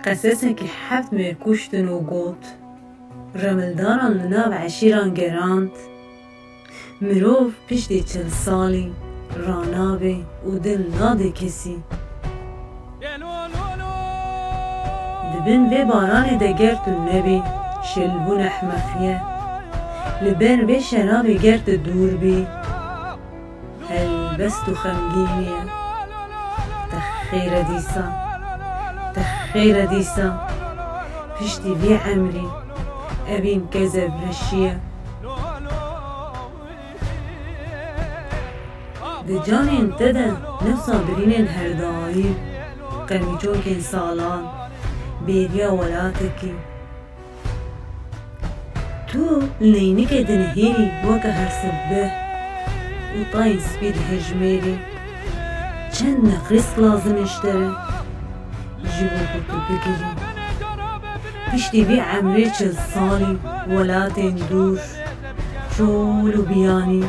قەسەسێکی حەفت مێر کوشتن و گوت ڕەمەلدانان لە ناو عەشیران گەراند مرۆڤ پشتی 40 ساڵی ڕانابێ و دل نادێ کەسی دبن vê baranê de ger tu nebî şilbûn ehmeqiye li ber vê şerabê ger tu dûr bî helbest û xemgîniye texêre dîsa piştî vê emrî evîn kezev reşiye di canên te de nefsa birînên herdayî qemîçokên salan bêriya welatekî tu lênikê dinihêrî weke her sibbeh û tayên spî dihejmêrî çend neqrîsk lazim e ji te re ji bo ku tu bigirî piştî vê emrê 40 salî welatên dûr çol û biyanî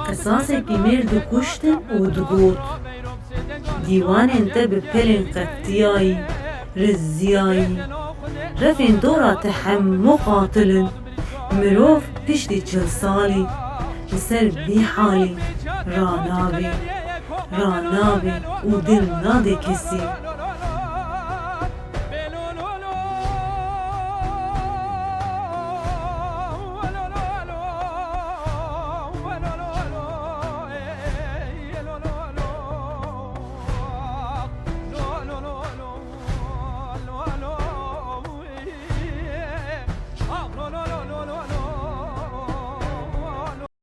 qesasekî mêr dikuştin û digot dîwanên te bi pelên qetiyayî rizziyayî refên dora te hemû qatilin mirov piştî 40 salî li ser vê halî ranabê û dil nade kesî